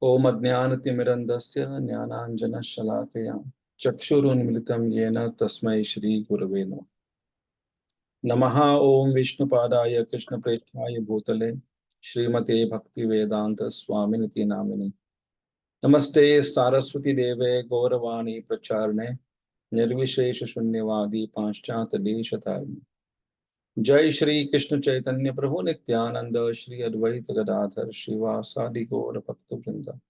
Om Ajnanatimirandasya Jnananjana Shalakaya Chakshurunmilitam Yena Tasmai Shri Gurave Namaha. Namaha Om Vishnupadaya Krishna Preshthaya Bhutale Srimate Bhakti Vedanta Swaminiti Namini. Namaste Saraswati Deve Gauravani Pracharne Nirvishesha Shunyavadi Paschat Deshatarni. Jai Shri Krishna Chaitanya Prabhu Nityananda Shri Advaita Gadadhar Shivasadi Gaura Bhakta Vrinda.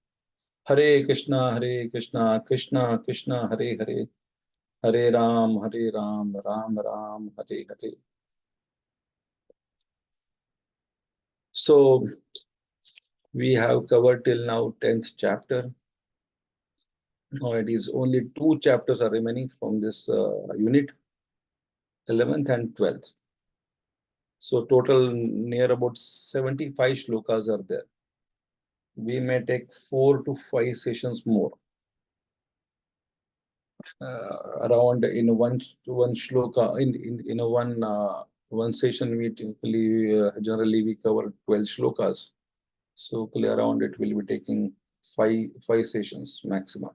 Hare Krishna, Krishna Krishna, Hare Hare, Hare Ram, Ram Ram, Hare Hare. So we have covered till now 10th chapter. Now it is only 2 chapters are remaining from this unit, 11th and 12th. So total near about 75 shlokas are there. We may take 4 to 5 sessions more. Around in one shloka, in a one session we typically generally we cover 12 shlokas. So around it will be taking five sessions maximum.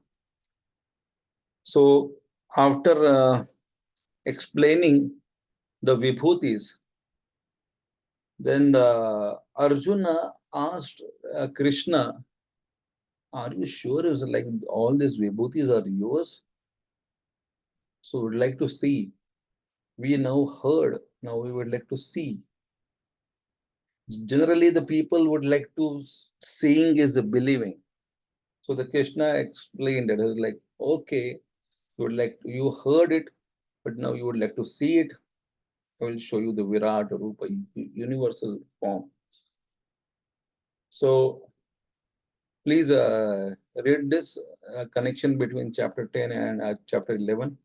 So after explaining the vibhutis, then Arjuna asked Krishna, "Are you sure it's like all these vibhutis are yours?" So we'd like to see. We now heard. Now we would like to see. Generally, the people would like to seeing is believing. So the Krishna explained it. It was like, okay, you heard it, but now you would like to see it. I will show you the Virat Rupa, universal form. So please read this connection between chapter 10 and chapter 11.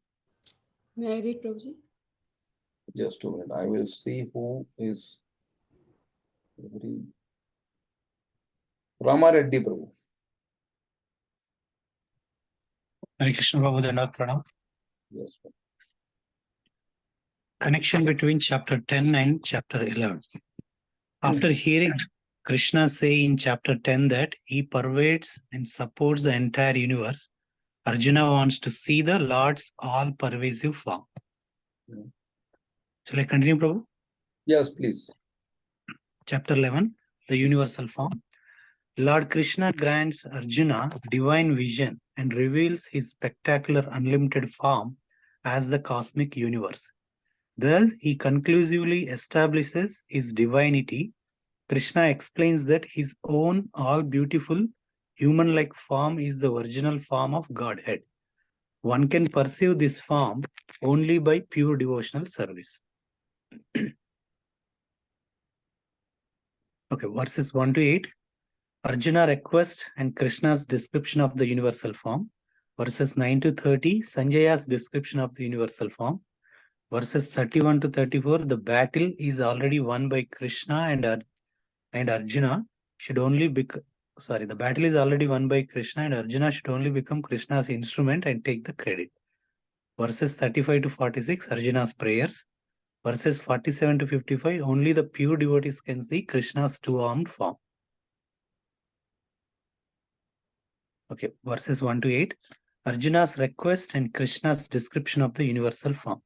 May I read, Prabhuji? Just a minute. I will see who is Rama Reddy Prabhu. Hare Krishna Prabhu, Dandavat Pranam. Yes. Connection between chapter 10 and chapter 11. After hearing Krishna say in chapter 10 that he pervades and supports the entire universe, Arjuna wants to see the Lord's all-pervasive form. Shall I continue, Prabhu? Yes, please. Chapter 11, the universal form. Lord Krishna grants Arjuna divine vision and reveals his spectacular unlimited form as the cosmic universe. Thus, he conclusively establishes his divinity. Krishna explains that his own all-beautiful human-like form is the original form of Godhead. One can perceive this form only by pure devotional service. Okay, verses 1 to 8. Arjuna request and Krishna's description of the universal form. Verses 9 to 30, Sanjaya's description of the universal form. Verses 31 to 34, the battle is already won by Krishna and Arjuna should only become, the battle is already won by Krishna and Arjuna should only become Krishna's instrument and take the credit. Verses 35 to 46, Arjuna's prayers. Verses 47 to 55, only the pure devotees can see Krishna's two-armed form. Okay, verses 1 to 8, Arjuna's request and Krishna's description of the universal form.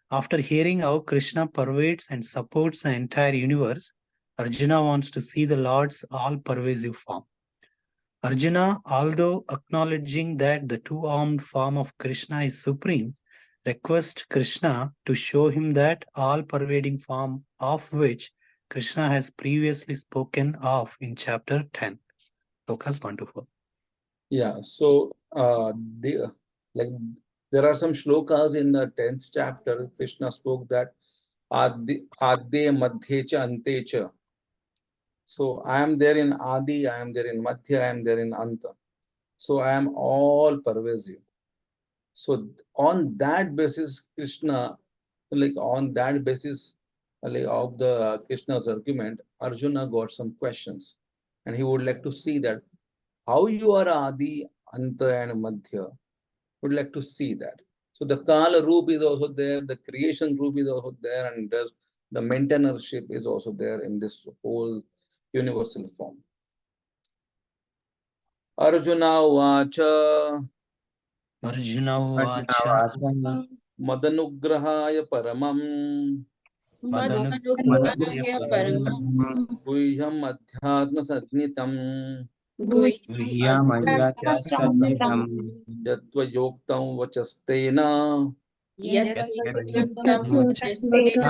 After hearing how Krishna pervades and supports the entire universe, Arjuna wants to see the Lord's all-pervasive form. Arjuna, although acknowledging that the two-armed form of Krishna is supreme, requests Krishna to show him that all-pervading form of which Krishna has previously spoken of in chapter 10. Shlokas 1 to 4. Yeah, so there are some shlokas in the 10th chapter. Krishna spoke that Adi Madhye cha Ante cha. So I am there in Adi, I am there in Madhya, I am there in Anta. So I am all pervasive. So on that basis, Krishna, on that basis, of the Krishna's argument, Arjuna got some questions, and he would like to see that how you are Adi, Anta, and Madhya. Would like to see that. So the Kala Roop is also there, the creation group is also there, and the maintainership is also there in this whole universal form. Arjuna Uvacha Arjuna Uvacha Madanugrahaya Paramam Madanugrahaya Paramam Guhyam Adhyatma Sadnitam Guhyamajjasasnitam Yatva Yoktam Vachastena Yadvayuktam vachastena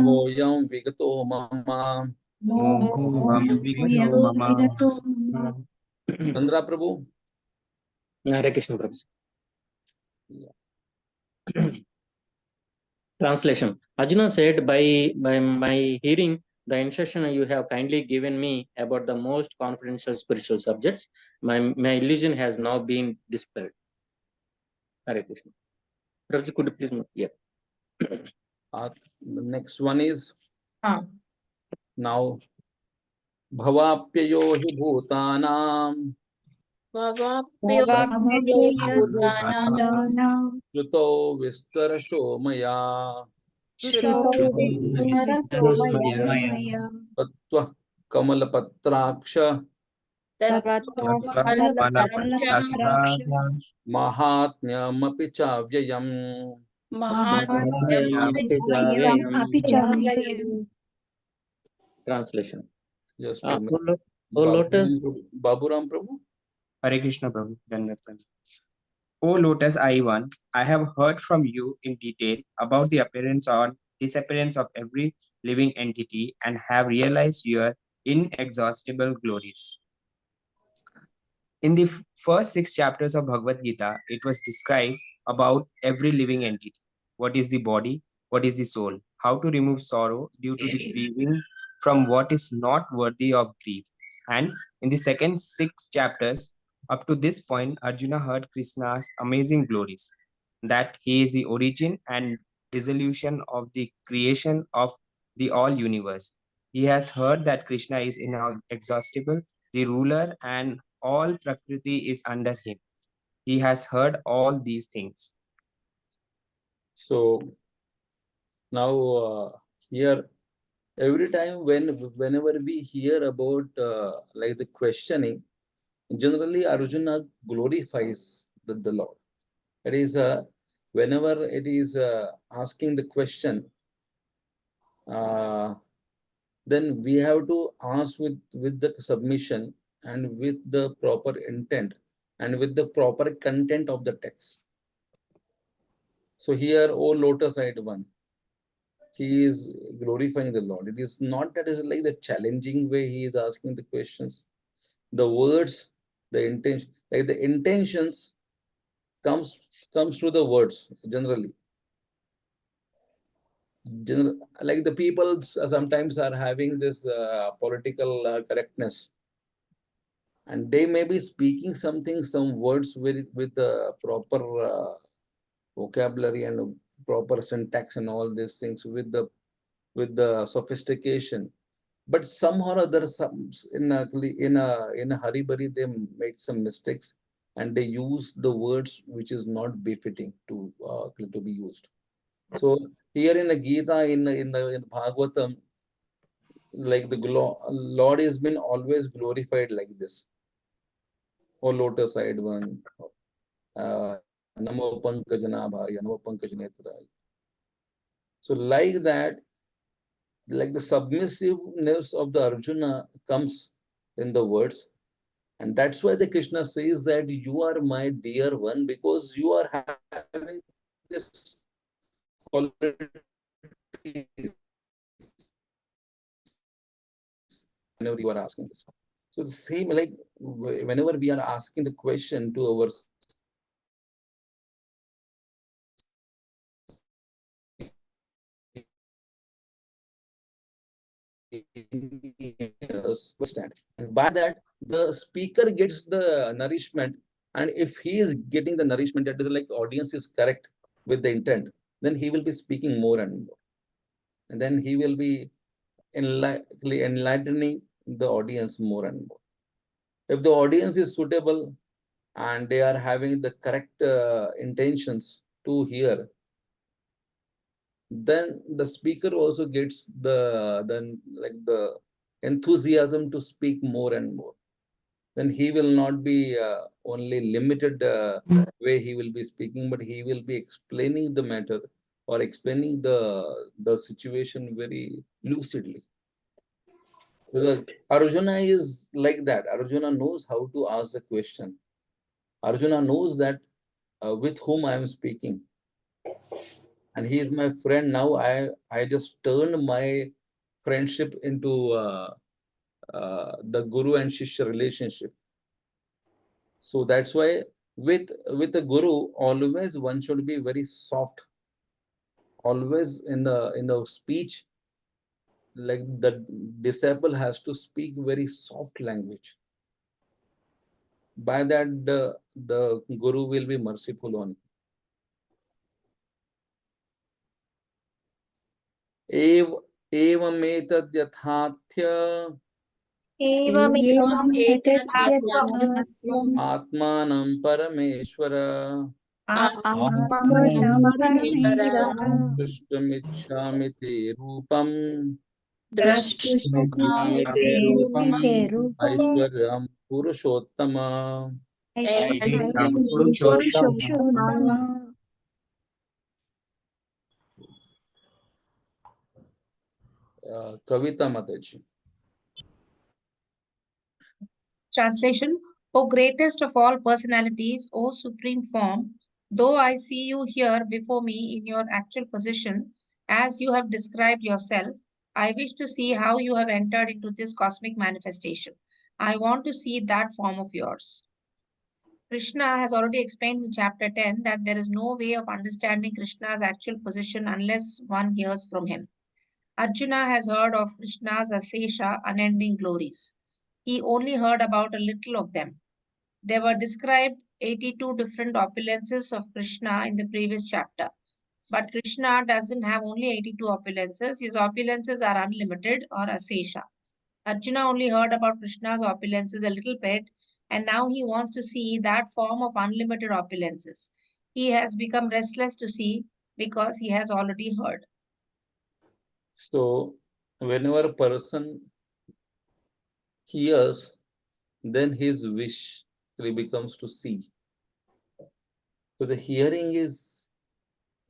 Mohoyam Vigato Mama. mohoyam vigato mama. Chandra Prabhu. Hare Krishna Prabhu. Translation. Arjuna said, by my hearing the instruction you have kindly given me about the most confidential spiritual subjects, my illusion has now been dispelled. Hare Krishna. Prabhuji, could you please? Yeah. The next one is now Bhavapyayo hi bhutanam Shruto Vistarasho Maya Shruto Tattva Kamalapatraksha Mahatmyamapi Chavyayam. Translation. Just Ah, a minute. O Lotus. Baburam Prabhu. Hare Krishna Prabhu. O Lotus I1, I have heard from you in detail about the appearance or disappearance of every living entity and have realized your inexhaustible glories. In the first 6 chapters of Bhagavad-gita, it was described about every living entity. What is the body? What is the soul? How to remove sorrow due to the grieving from what is not worthy of grief. And in the second 6 chapters, up to this point, Arjuna heard Krishna's amazing glories, that he is the origin and dissolution of the creation of the all universe. He has heard that Krishna is inexhaustible, the ruler, and all Prakriti is under him. He has heard all these things. So now here every time whenever we hear about like the questioning, generally Arjuna glorifies the Lord. It is whenever it is asking the question, then we have to ask with the submission and with the proper intent and with the proper content of the text. So here, O lotus-eyed one, he is glorifying the Lord. It is not that is like the challenging way he is asking the questions. The words, the intention, like the intentions comes through the words generally. Like the people sometimes are having this political correctness, and they may be speaking some words with proper vocabulary and proper syntax and all these things with the sophistication, but somehow or other in a hurry burry they make some mistakes and they use the words which is not befitting to be used. So here in the Gita, in Bhagavatam, like the Lord has been always glorified like this. O lotus-eyed one, Namo Pankajanaabhaya, Namo Pankajanetraya. So like that, like the submissiveness of the Arjuna comes in the words, and that's why the Krishna says that you are my dear one because you are having this quality whenever you are asking this. So the same, like whenever we are asking the question to our understand, and by that the speaker gets the nourishment, and if he is getting the nourishment, that is like audience is correct with the intent, then he will be speaking more and more, and then he will be enlightening the audience more and more. If the audience is suitable and they are having the correct intentions to hear, then the speaker also gets the enthusiasm to speak more and more. then he will not be only limited way he will be speaking, but he will be explaining the matter or explaining the situation very lucidly. Because Arjuna is like that. Arjuna knows how to ask the question. Arjuna knows that with whom I am speaking. And he is my friend. Now I just turned my friendship into the guru and shishya relationship. So that's why with a guru, always one should be very soft. Always in the speech, like the disciple has to speak very soft language. By that, the guru will be merciful on him. एवमेतद् यथार्थ्य एवमेतद्यथार्थम् आत्मानं परमेश्वर आत्मानं परमेश्वर दृष्टुमिच्छामि ते रूपम् द्रष्टुमिच्छामि ते रूपम् ऐश्वर्यं पुरुषोत्तम. ऐश्वर्यं पुरुषोत्तम. पुरुषोत्तम. कविता माताजी. Translation: O greatest of all personalities, O supreme form, though I see you here before me in your actual position, as you have described yourself, I wish to see how you have entered into this cosmic manifestation. I want to see that form of yours. Krishna has already explained in chapter 10 that there is no way of understanding Krishna's actual position unless one hears from him. Arjuna has heard of Krishna's Asesha, unending glories. He only heard about a little of them. There were described 82 different opulences of Krishna in the previous chapter. But Krishna doesn't have only 82 opulences. His opulences are unlimited or Asesha. Arjuna only heard about Krishna's opulences a little bit, and now he wants to see that form of unlimited opulences. He has become restless to see because he has already heard. So whenever a person hears, then his wish really becomes to see. So the hearing is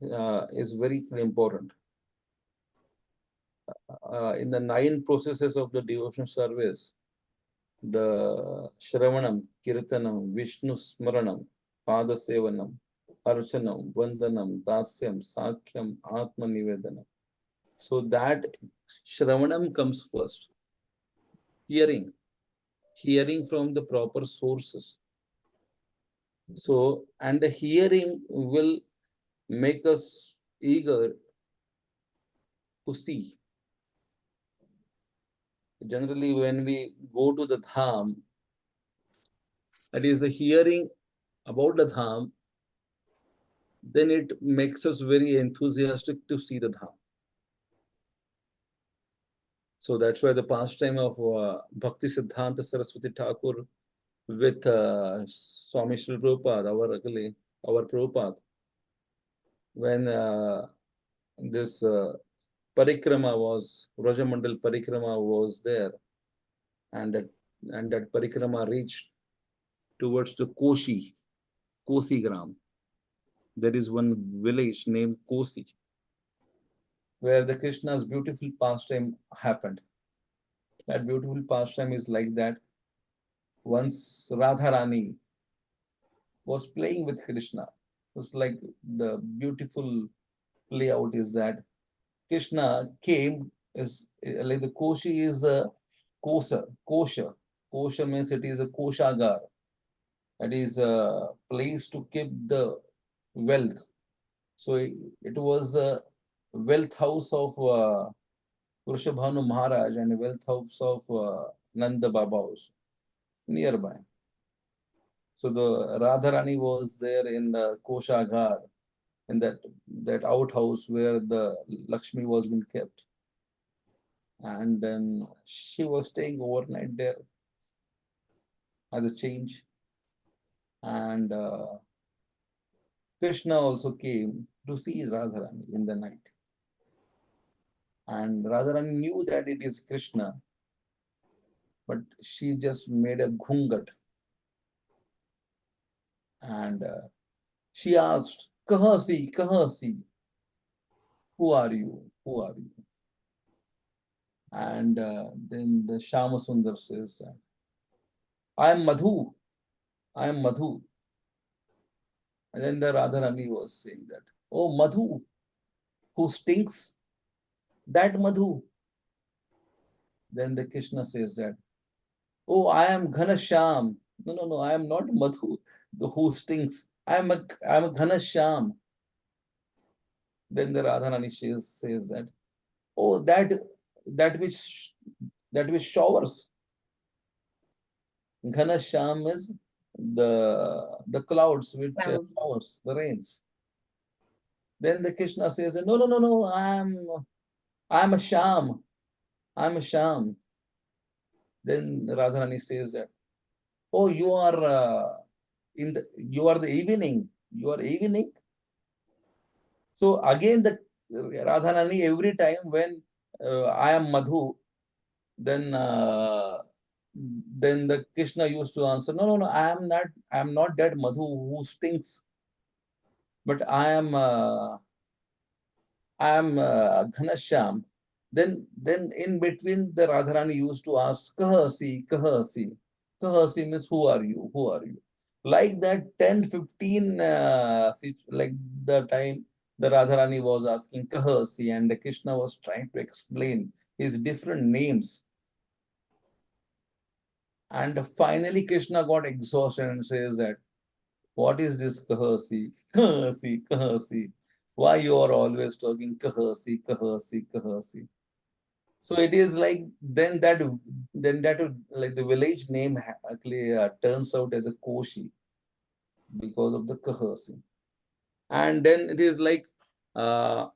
very important. In the 9 processes of the devotion service, the Shravanam, Kirtanam, Vishnu Smaranam, Pada Sevanam, Archanam, Vandanam, Dasyam, Sakhyam, Atma Nivedanam. So that Shravanam comes first. Hearing from the proper sources. So, and the hearing will make us eager to see. Generally, when we go to the dham, that is the hearing about the dham, then it makes us very enthusiastic to see the dham. So that's why the pastime of Bhakti Siddhanta Saraswati Thakur with Swami Srila Prabhupada, our Prabhupada, when this parikrama was, Rajamandal parikrama was there, and that parikrama reached towards the Kosi Gram. There is one village named Kosi, where the Krishna's beautiful pastime happened. That beautiful pastime is like that. Once Radharani was playing with Krishna. It's like the beautiful layout is that Krishna came, is like the Koshi is a kosha. Kosha means it is a koshagar. That is a place to keep the wealth. So it was a wealth house of Vrishabhanu Maharaj and a wealth house of Nanda Baba also nearby. So the Radharani was there in the Koshagar, in that outhouse where the Lakshmi was being kept. And then she was staying overnight there as a change. And Krishna also came to see Radharani in the night. And Radharani knew that it is Krishna, but she just made a ghungat. And she asked, Kahasi, Kahasi, who are you? Who are you? And then the Shama Sundar says, I am Madhu. I am Madhu. And then the Radharani was saying that, oh, Madhu, who stinks? That Madhu. Then the Krishna says that, oh, I am Ghanasham. No, no, no, I am not Madhu, the who stinks. I am a Ghanasham. Then the Radharani says that, oh, that which showers. Ghanasham is the clouds which showers, the rains. Then the Krishna says, no, no, no, no, I'm a sham. I'm a sham. Then Radharani says that, oh, you are the evening. You are evening. So again, the Radharani, every time when I am Madhu, then the Krishna used to answer, no, no, no, I am not that Madhu who stinks, but I am Ghanasham. Then in between, the Radharani used to ask, Kahasi, Kahasi. Kahasi means who are you? Who are you? Like that 10, 15, like the time the Radharani was asking Kahasi, and the Krishna was trying to explain his different names. And finally Krishna got exhausted and says that, what is this Kahasi? Kahasi, Kahasi. Why you are always talking Kahasi, Kahasi, Kahasi? So it is like then that like the village name actually turns out as a Koshi because of the Kahasi. And then it is like why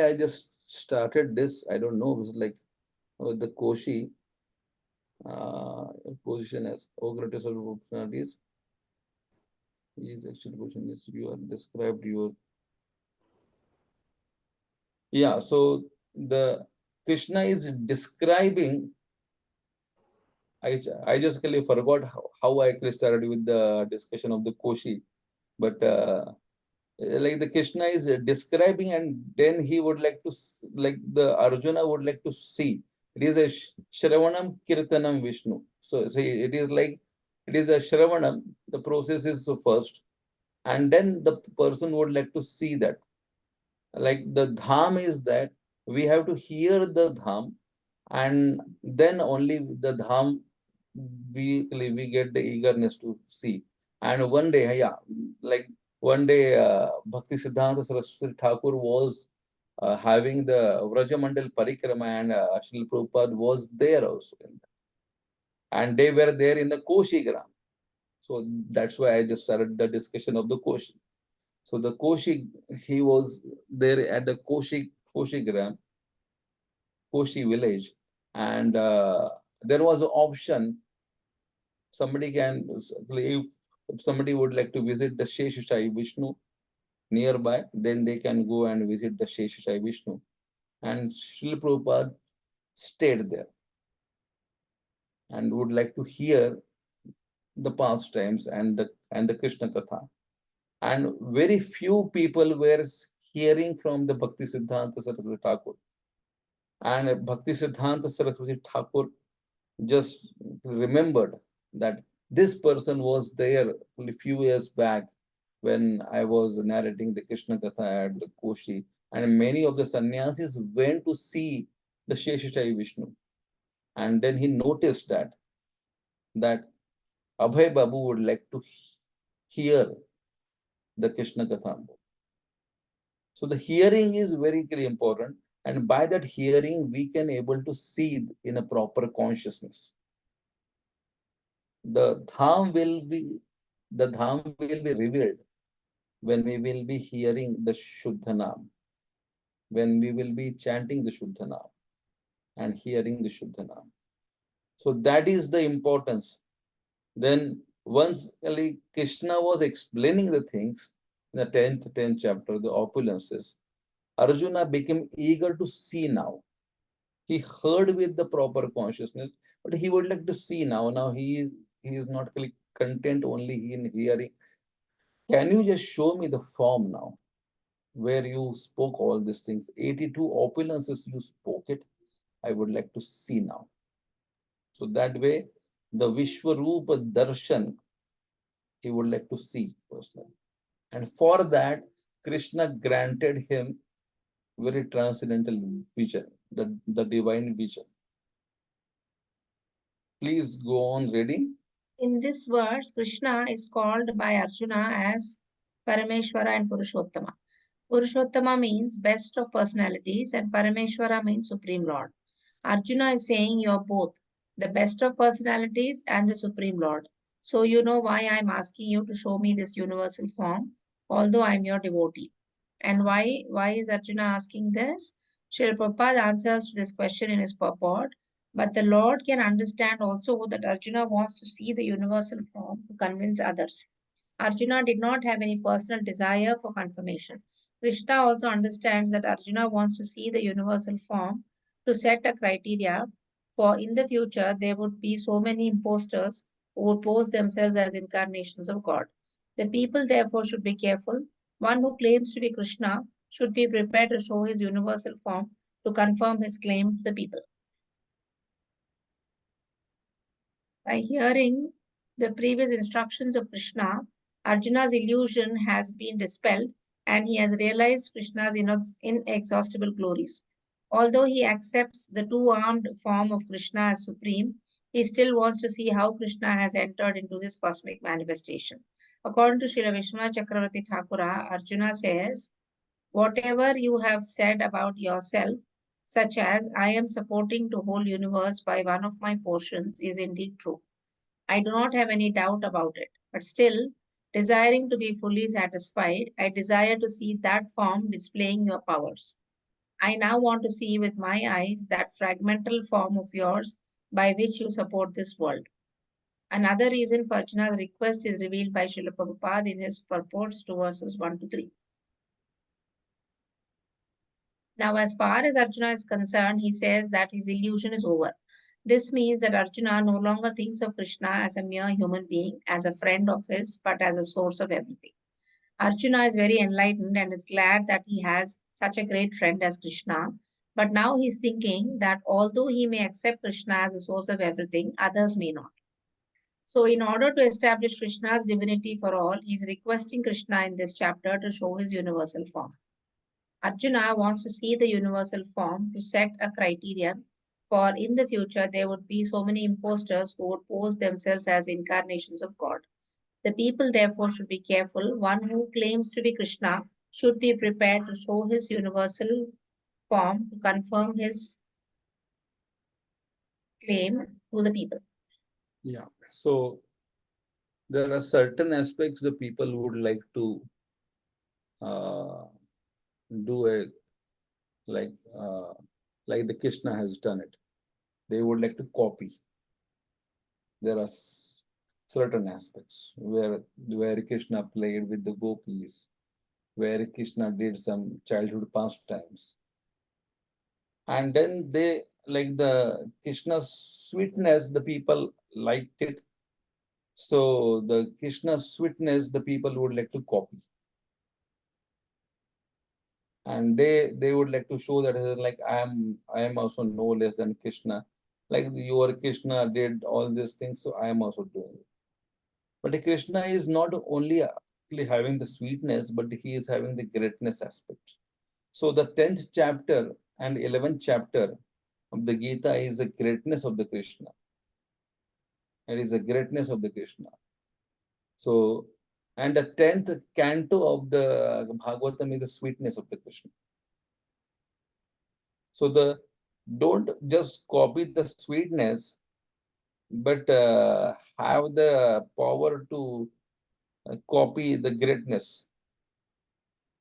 I just started this, I don't know. It was like the Koshi position as greatest of personalities. Is actually position is you are described your so the Krishna is describing. I just actually forgot how I actually started with the discussion of the Koshi, but like the Krishna is describing, and then he would like to like the Arjuna would like to see. It is a Shravanam Kirtanam Vishnu. So see, it is like it is a Shravanam. The process is first, and then the person would like to see that. Like the dham is that we have to hear the dham, and then only the dham we get the eagerness to see. And one day, like one day, Bhakti Siddhanta Saraswati Thakur was having the Vrajamandal Parikrama, and Srila Prabhupada was there also. And they were there in the Koshi Gram. So that's why I just started the discussion of the Koshi. So the Koshi, he was there at the Koshi Gram, Koshi village, and there was an option. Somebody can, if somebody would like to visit the Sheshashai Vishnu nearby, then they can go and visit the Sheshashai Vishnu. And Srila Prabhupada stayed there and would like to hear the pastimes and the Krishna Katha. And very few people were hearing from the Bhakti Siddhanta Saraswati Thakur. And Bhakti Siddhanta Saraswati Thakur just remembered that this person was there a few years back when I was narrating the Krishna Katha at the Koshi, and many of the sannyasis went to see the Sheshashai Vishnu. And then he noticed that Abhay Babu would like to hear the Krishna Katha. So the hearing is very, very important. And by that hearing, we can able to see in a proper consciousness. The dham will be revealed when we will be hearing the Shuddha Naam, when we will be chanting the Shuddha Naam and hearing the Shuddha Naam. So that is the importance. Then once Krishna was explaining the things in the 10th chapter, the opulences, Arjuna became eager to see now. He heard with the proper consciousness, but he would like to see now. Now he is not content only in hearing. Can you just show me the form now, where you spoke all these things? 82 opulences you spoke it. I would like to see now. So that way, the Vishwarupa Darshan, he would like to see personally. And for that, Krishna granted him very transcendental vision, the divine vision. Please go on reading. In this verse, Krishna is called by Arjuna as Parameshwara and Purushottama. Purushottama means best of personalities and Parameshwara means Supreme Lord. Arjuna is saying you're both the best of personalities and the Supreme Lord. So you know why I'm asking you to show me this universal form, although I'm your devotee. And why is Arjuna asking this? Srila Prabhupada answers to this question in his purport. But the Lord can understand also that Arjuna wants to see the universal form to convince others. Arjuna did not have any personal desire for confirmation. Krishna also understands that Arjuna wants to see the universal form to set a criteria for in the future there would be so many impostors who would pose themselves as incarnations of God. The people therefore should be careful. One who claims to be Krishna should be prepared to show his universal form to confirm his claim to the people. By hearing the previous instructions of Krishna, Arjuna's illusion has been dispelled and he has realized Krishna's inexhaustible glories. Although he accepts the two-armed form of Krishna as supreme, he still wants to see how Krishna has entered into this cosmic manifestation. According to Srila Vishwanath Chakravarti Thakura, Arjuna says, whatever you have said about yourself, such as I am supporting the whole universe by one of my portions, is indeed true. I do not have any doubt about it, but still, desiring to be fully satisfied, I desire to see that form displaying your powers. I now want to see with my eyes that fragmental form of yours by which you support this world. Another reason for Arjuna's request is revealed by Srila Prabhupada in his purports to verses 1 to 3. Now, as far as Arjuna is concerned, he says that his illusion is over. This means that Arjuna no longer thinks of Krishna as a mere human being, as a friend of his, but as a source of everything. Arjuna is very enlightened and is glad that he has such a great friend as Krishna. But now he's thinking that although he may accept Krishna as a source of everything, others may not. So, in order to establish Krishna's divinity for all, he is requesting Krishna in this chapter to show his universal form. Arjuna wants to see the universal form to set a criterion for in the future there would be so many impostors who would pose themselves as incarnations of God. The people therefore should be careful. One who claims to be Krishna should be prepared to show his universal form to confirm his claim to the people. Yeah. So there are certain aspects the people would like to do a like the Krishna has done it. They would like to copy. There are certain aspects where Krishna played with the gopis, where Krishna did some childhood pastimes, and then they like the Krishna's sweetness. The people liked it, so the Krishna's sweetness the people would like to copy. And they would like to show that like I am also no less than Krishna, like your Krishna did all these things, so I am also doing it. But Krishna is not only having the sweetness, but he is having the greatness aspect. So the 10th chapter and 11th chapter of the Gita is the greatness of the Krishna. It is the greatness of the Krishna. So, and the 10th canto of the Bhagavatam is the sweetness of the Krishna. So don't just copy the sweetness, but have the power to copy the greatness.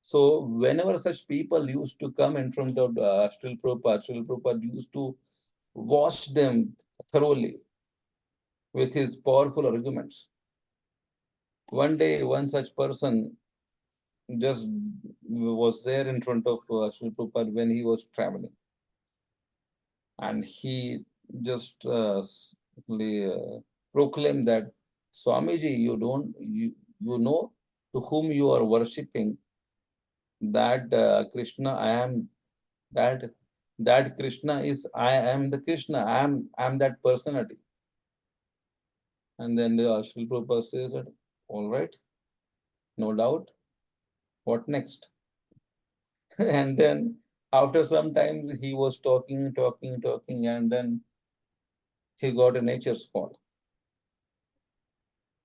So whenever such people used to come in front of Srila Prabhupada used to wash them thoroughly with his powerful arguments. One day, one such person just was there in front of Srila Prabhupada when he was traveling. and he just proclaimed that, Swamiji, you know to whom you are worshipping, that Krishna, I am that that Krishna is, I am the Krishna, I am that personality. And then the Srila Prabhupada says that, all right, no doubt. What next? And then after some time he was talking, and then he got a nature's call.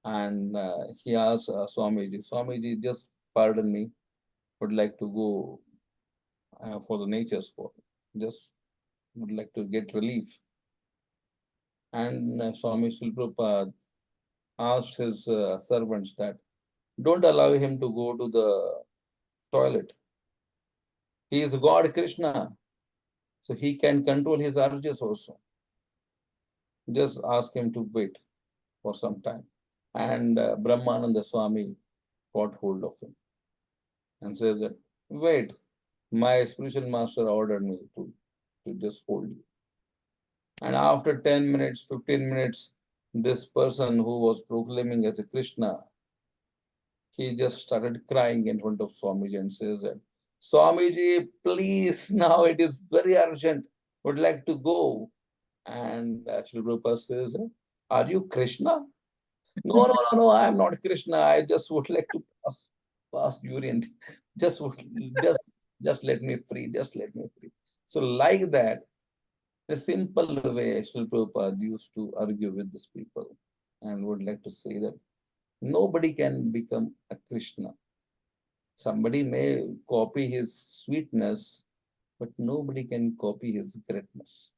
And he asked Swamiji, just pardon me, would like to go for the nature's call. Just would like to get relief. And Swami Srila Prabhupada asked his servants that, don't allow him to go to the toilet. He is God Krishna, so he can control his urges also. Just ask him to wait for some time. And Brahmananda Swami got hold of him and says that, wait, my spiritual master ordered me to just hold you. And after 10 minutes, 15 minutes, this person who was proclaiming as a Krishna, he just started crying in front of Swamiji and says that, Swamiji, please, now it is very urgent, would like to go. And Srila Prabhupada says, are you Krishna? No, I am not Krishna. I just would like to pass urine. Just just let me free. Just let me free. So like that, a simple way, Srila Prabhupada used to argue with these people and would like to say that nobody can become a Krishna. Somebody may copy his sweetness, but nobody can copy his greatness.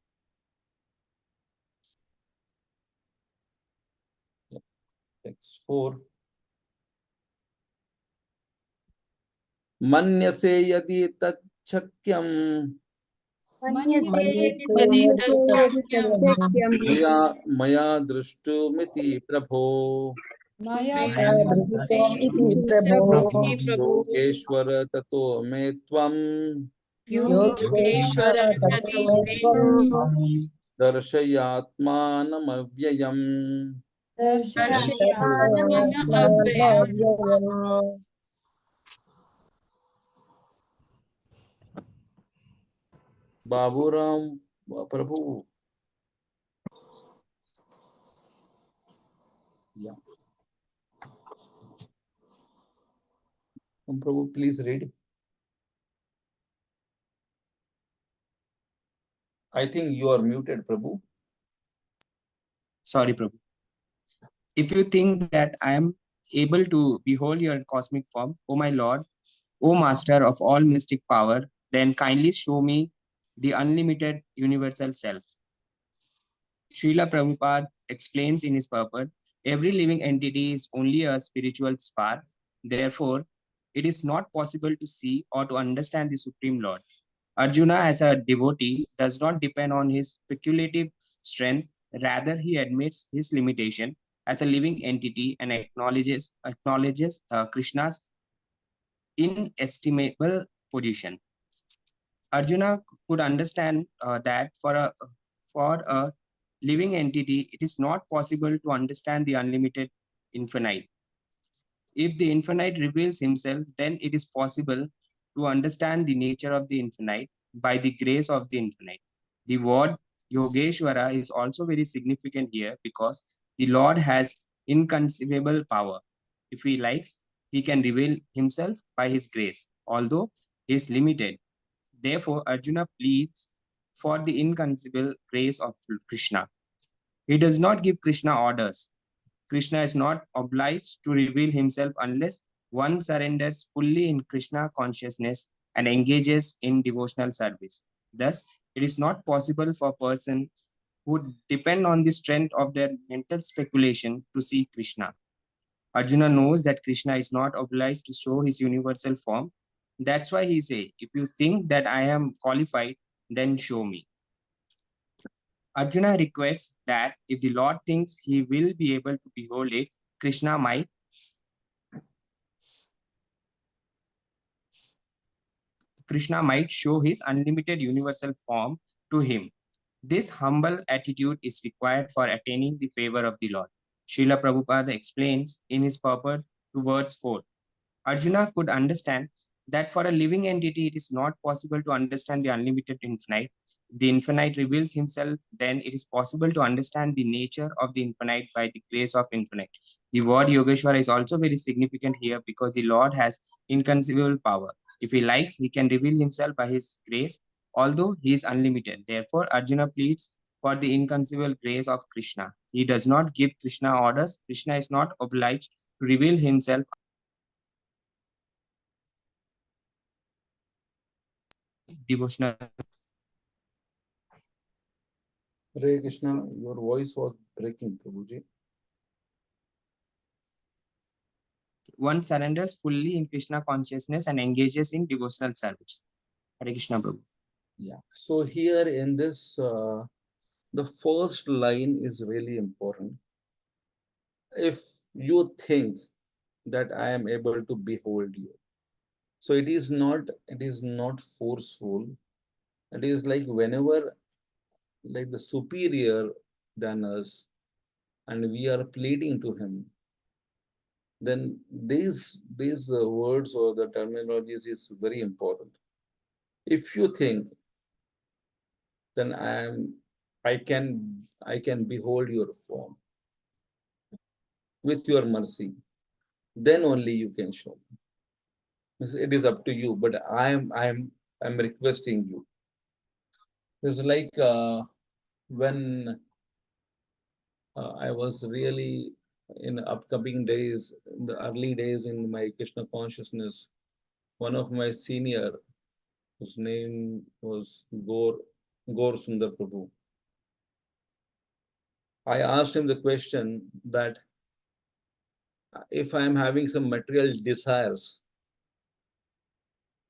Text 4. Manyase yadi tachchakyam maya drishtumiti prabho yogeshwara tato me tvam darshayatmanamavyayam. Baburam Prabhu. Yeah. Prabhu, please read. I think you are muted, Prabhu. Sorry, Prabhu. If you think that I am able to behold your cosmic form, O my Lord, O Master of all mystic power, then kindly show me the unlimited universal self. Srila Prabhupada explains in his purport, every living entity is only a spiritual spark. Therefore, it is not possible to see or to understand the Supreme Lord. Arjuna, as a devotee, does not depend on his speculative strength. Rather, he admits his limitation as a living entity and acknowledges Krishna's inestimable position. Arjuna could understand that for a living entity, it is not possible to understand the unlimited infinite. If the infinite reveals himself, then it is possible to understand the nature of the infinite by the grace of the infinite. The word Yogeshwara is also very significant here because the Lord has inconceivable power. If he likes, he can reveal himself by his grace, although he is limited. Therefore, Arjuna pleads for the inconceivable grace of Krishna. He does not give Krishna orders. Krishna is not obliged to reveal himself unless one surrenders fully in Krishna consciousness and engages in devotional service. Thus, it is not possible for persons who depend on the strength of their mental speculation to see Krishna. Arjuna knows that Krishna is not obliged to show his universal form. That's why he says, if you think that I am qualified, then show me. Arjuna requests that if the Lord thinks he will be able to behold it, Krishna might show his unlimited universal form to him. This humble attitude is required for attaining the favor of the Lord. Srila Prabhupada explains in his purport to verse 4. Arjuna could understand that for a living entity, it is not possible to understand the unlimited infinite. The infinite reveals himself, then it is possible to understand the nature of the infinite by the grace of infinite. The word Yogeshwara is also very significant here because the Lord has inconceivable power. If he likes, he can reveal himself by his grace, although he is unlimited. Therefore, Arjuna pleads for the inconceivable grace of Krishna. He does not give Krishna orders. Krishna is not obliged to reveal himself devotional. Hare Krishna, your voice was breaking, Prabhuji. One surrenders fully in Krishna consciousness and engages in devotional service. Hare Krishna, Prabhu. Yeah. So here in this, the first line is really important. If you think that I am able to behold you, so it is not forceful. It is like whenever like the superior than us, and we are pleading to him, then these words or the terminologies is very important. If you think, then I can behold your form with your mercy, then only you can show me. It is up to you, but I'm requesting you. It's like when I was really in upcoming days, in the early days in my Krishna consciousness, one of my senior, whose name was Gaur Sundar Prabhu, I asked him the question that if I am having some material desires,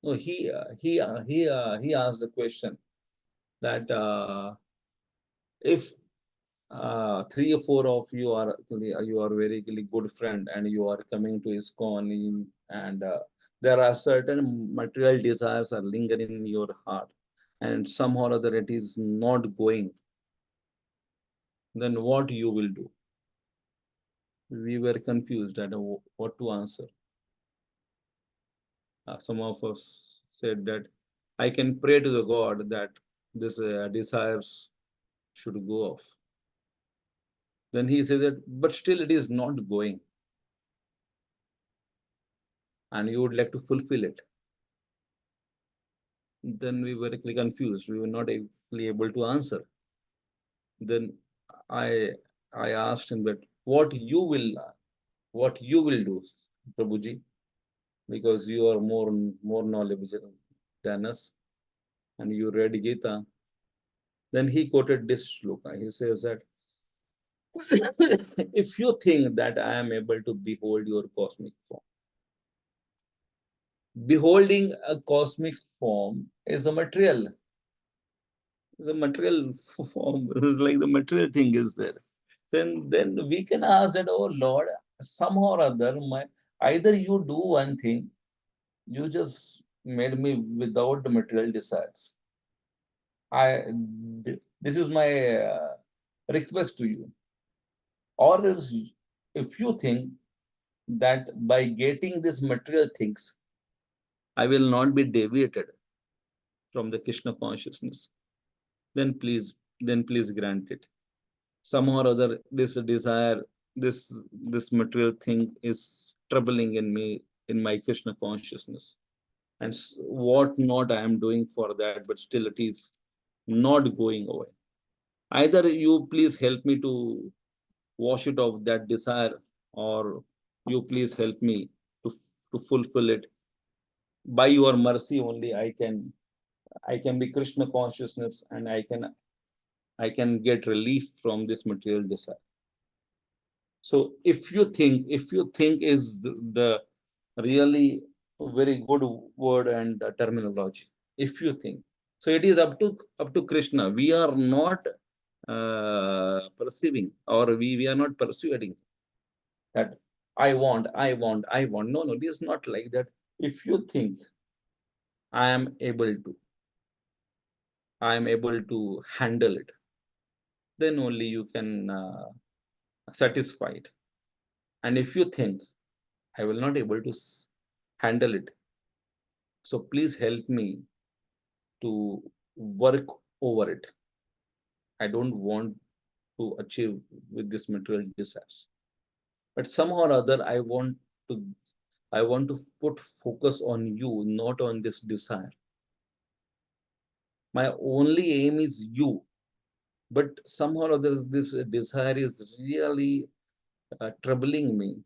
no, he asked the question that if three or four of you are very good friend and you are coming to ISKCON, and there are certain material desires are lingering in your heart, and somehow or other it is not going, then what you will do? We were confused at what to answer. Some of us said that I can pray to the God that this desires should go off. Then he says that, but still it is not going, and you would like to fulfill it. Then we were confused. We were not actually able to answer. Then I I asked him that what you will do, Prabhuji, because you are more knowledgeable than us, and you read Gita. Then he quoted this shloka. He says that if you think that I am able to behold your cosmic form, beholding a cosmic form is a material. It's a material form. It's like the material thing is there. Then we can ask that, oh Lord, somehow or other, either you do one thing, you just made me without the material desires. This is my request to you. Or else, if you think that by getting these material things, I will not be deviated from the Krishna consciousness, then please grant it. Somehow or other, this desire, this material thing is troubling in me, in my Krishna consciousness. And what not I am doing for that, but still it is not going away. Either you please help me to wash it off that desire, or you please help me to fulfill it. By your mercy only I can be Krishna consciousness, and I can get relief from this material desire. So if you think is the really very good word and terminology. If you think, so it is up to Krishna. We are not perceiving, or we are not persuading that I want. No, it is not like that. If you think I am able to handle it, then only you can satisfy it. And if you think I will not able to handle it, so please help me to work over it. I don't want to achieve with this material desires, but somehow or other to I want to put focus on you, not on this desire. My only aim is you, but somehow or other this desire is really troubling me.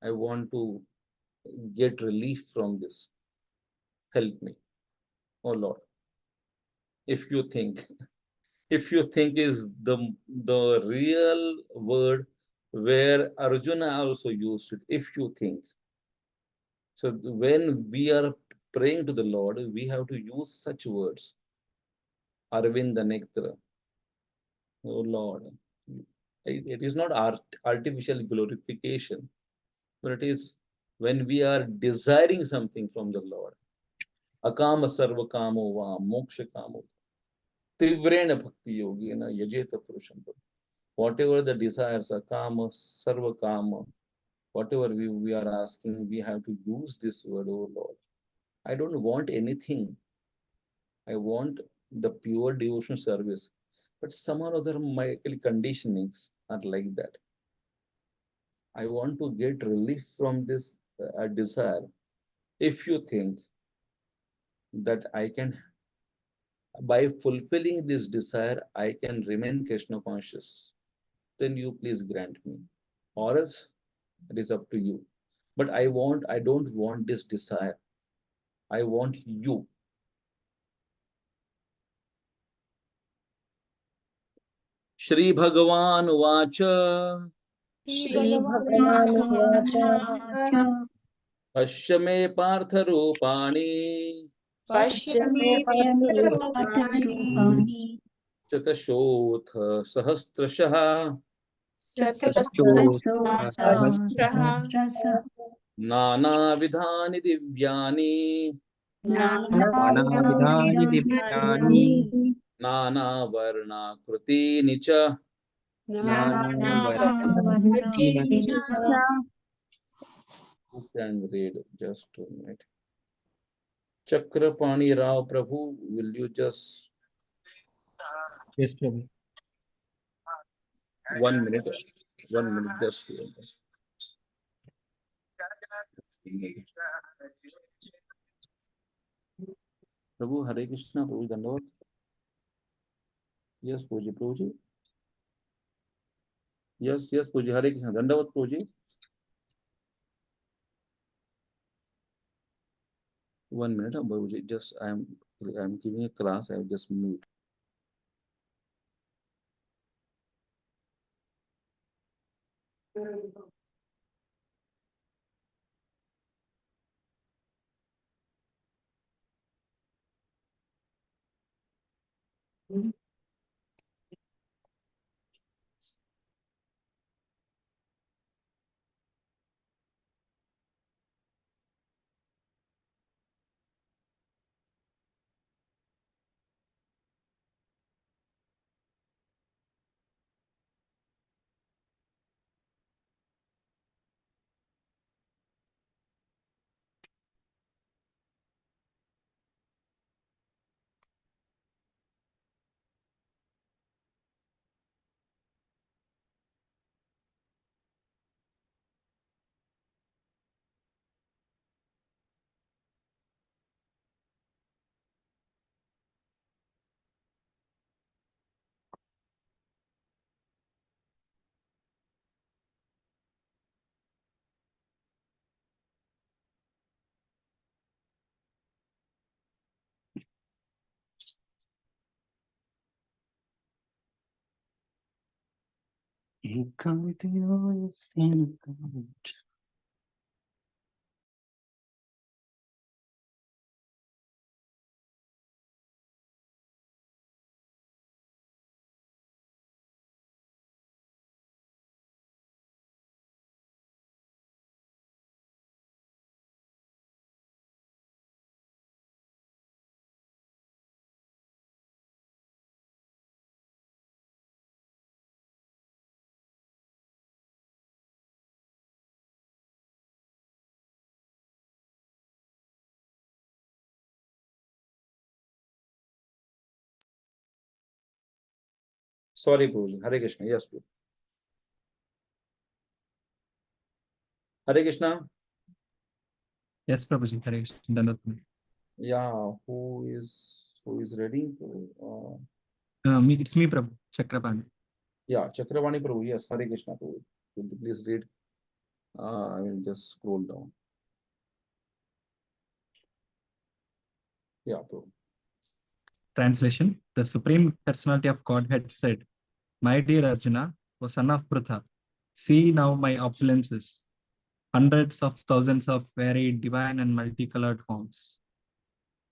I want to get relief from this. Help me, oh Lord. If you think, if you think is the real word where Arjuna also used it. If you think, so when we are praying to the Lord, we have to use such words. Arvinda Nektra, oh Lord. It is not artificial glorification, but it is when we are desiring something from the Lord. Akama sarva kamo va moksha kamo. Tivrena bhakti yogena yajeta purusham. Whatever the desires are kama, sarva kama, whatever we are asking, we have to use this word, oh Lord. I don't want anything. I want the pure devotional service. But some or other my conditionings are like that. I want to get relief from this desire. If you think that I can, by fulfilling this desire, I can remain Krishna conscious, then you please grant me. Or else it is up to you. But I don't want this desire. I want you. Shri Bhagavan Vacha श्रीभगवानुवाच Pashya me Partha Rupani पश्य मे पार्थरूपाणि Chatashoth Sahasrashah सहस्रशः Nana Vidhani Divyani नानाविधानि दिव्यानि Nana Varna Kruti Nicha. नानावर्णानि Who can read? Just a minute. Chakrapani Rao Prabhu, will you just Yes, Prabhu. 1 minute? 1 minute, just. Prabhu, Hare Krishna, Prabhu Dandavat. Yes, Prabhuji, Prabhuji. Yes, Prabhuji, Hare Krishna, Dandavat, Prabhuji. 1 minute, Prabhuji. Just I'm giving a class. I just mute. Sorry, Prabhuji. Hare Krishna. Yes, Prabhu. Hare Krishna. Yes, Prabhuji. Hare Krishna. Dandavat Prabhuji. Yeah, who is reading? It's me, Prabhu. Chakrapani. Yeah, Chakravani Prabhu. Yes, Hare Krishna Prabhu. Will you please read? I will just scroll down. Yeah, Prabhu. Translation: The Supreme Personality of Godhead said, "My dear Arjuna, O son of Pritha, see now my opulences, hundreds of thousands of varied, divine, and multicolored forms."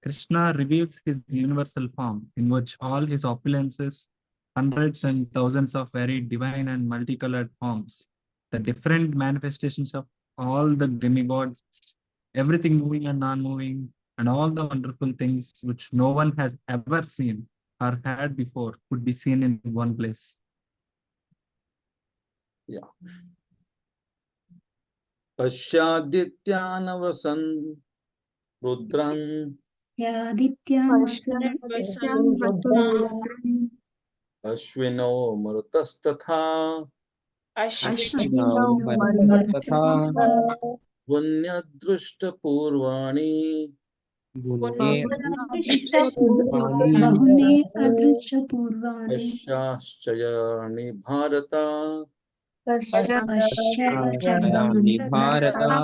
Krishna reveals his universal form, in which all his opulences, hundreds and thousands of varied, divine, and multicolored forms, the different manifestations of all the demigods, everything moving and non-moving, and all the wonderful things which no one has ever seen or had before could be seen in one place. Yeah. Pashyadityanavasan Rudran Ashwino Marutastatha Punyadrushta Purvani Bahune adrishta purvani Pashyashchayani Bharata. Chayani Bharata.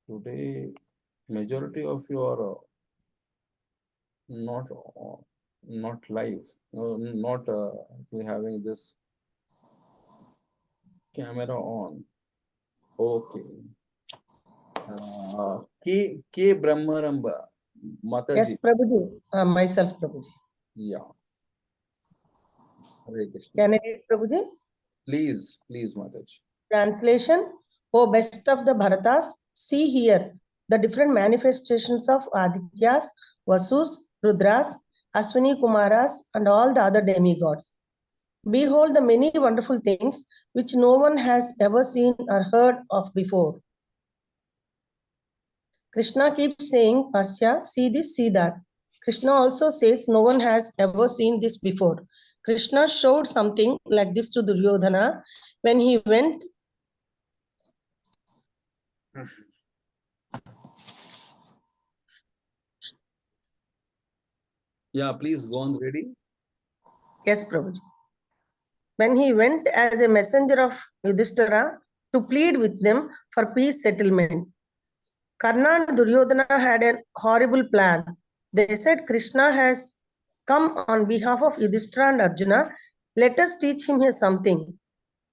Today, majority of you are not live, not actually having this camera on. Okay. K Brahmaramba Mataji. Yes, Prabhuji. Myself, Prabhuji. Yeah. Hare Krishna. Can I read, Prabhuji? Please, Mataji. Translation: O best of the Bharatas, see here the different manifestations of Adityas, Vasus, Rudras, Aswini Kumaras, and all the other demigods. Behold the many wonderful things which no one has ever seen or heard of before. Krishna keeps saying, Pasya, see this, see that. Krishna also says no one has ever seen this before. Krishna showed something like this to Duryodhana when he went. Yeah, please go on reading. Yes, Prabhuji. When he went as a messenger of Yudhishthira to plead with them for peace settlement. Karna and Duryodhana had a horrible plan. They said, Krishna has come on behalf of Yudhishthira and Arjuna. Let us teach him here something.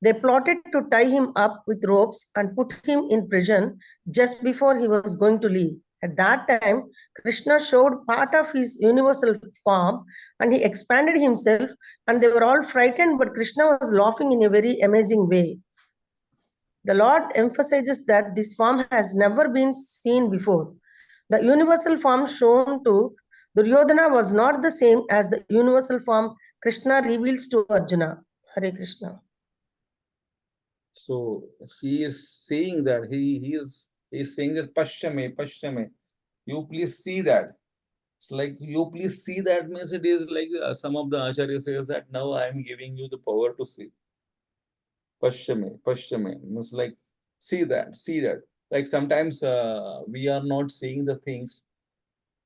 They plotted to tie him up with ropes and put him in prison just before he was going to leave. At that time, Krishna showed part of his universal form and he expanded himself, and they were all frightened, but Krishna was laughing in a very amazing way. The Lord emphasizes that this form has never been seen before. The universal form shown to Duryodhana was not the same as the universal form Krishna reveals to Arjuna. Hare Krishna. So he is saying that he is saying that Pashyame. You please see that. It's like you please see that means it is like some of the Acharya says that now I am giving you the power to see. Pashyame means like see that. Like sometimes we are not seeing the things,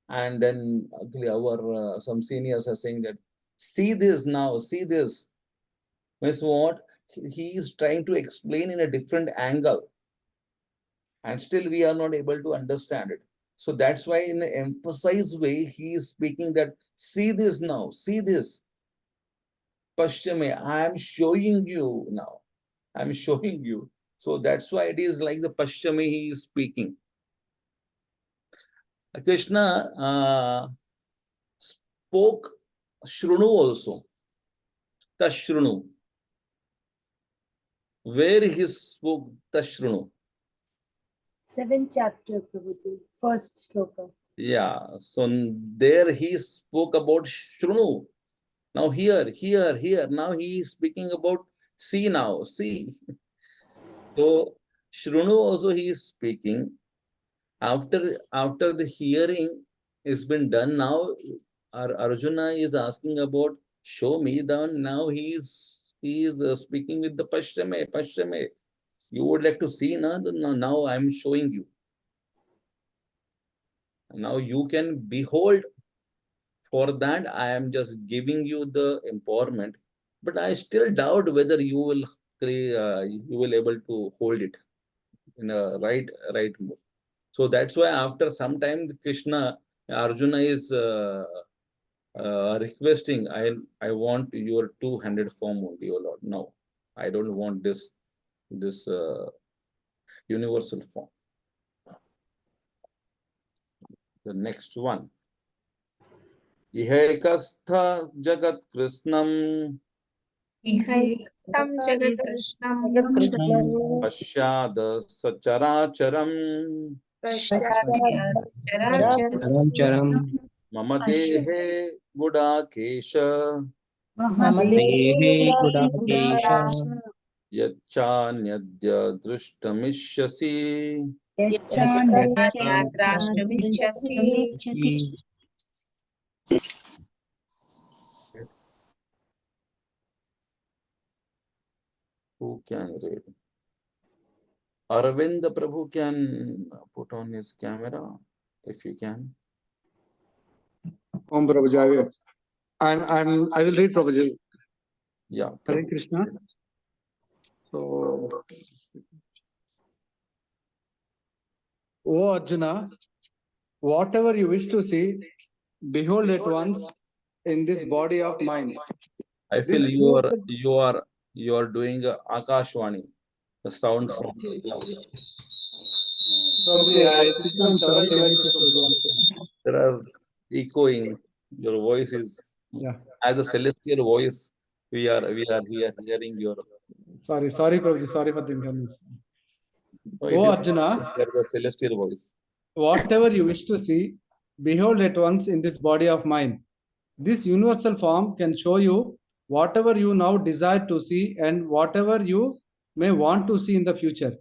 and then actually our some seniors are saying that see this now, see this. Means what? He is trying to explain in a different angle, and still we are not able to understand it. So that's why in an emphasized way, he is speaking that, see this now, see this. Pashyame, I am showing you now. I am showing you. So that's why it is like the Pashyame he is speaking. Krishna spoke Shrunu also. Tashrunu. Where he spoke Tashrunu. 7th chapter, Prabhuji, first shloka. Yeah, so there he spoke about Shrunu. Now here, now he is speaking about see now, see. So Shrunu also he is speaking. After the hearing has been done, now Arjuna is asking about, show me. Then now he is speaking with the Pashyame. You would like to see, na? Now I am showing you. Now you can behold. For that, I am just giving you the empowerment, but I still doubt whether you will able to hold it in a right mode. So that's why after some time, Arjuna is requesting, I want your two-handed form only, O Lord. No, I don't want this universal form. The next one. Ihekastha jagat krishnam Ihaitam Jagat Krishnam pashyad sacharacharam Prashyadya Characharam Charam charam mama dehe gudakesha dehe gudakesha yachanyadya drishtamishasi. Yadrashtamichyasi. Who can read? Arvind Prabhu can put on his camera if you can. Om Prabhuji, I will read Prabhuji. Yeah. Hare Prabhu. Krishna. So, O Arjuna, whatever you wish to see, behold at once in this body of mine. I feel you are doing Akashwani, the sound from. Prabhuji, I switched on several devices at once. There are echoing. Your voice is as a celestial voice. We are hearing your. Sorry, Prabhuji, sorry for the inconvenience. No, O Arjuna, hear the celestial voice. whatever you wish to see, behold at once in this body of mine. This universal form can show you whatever you now desire to see and whatever you may want to see in the future.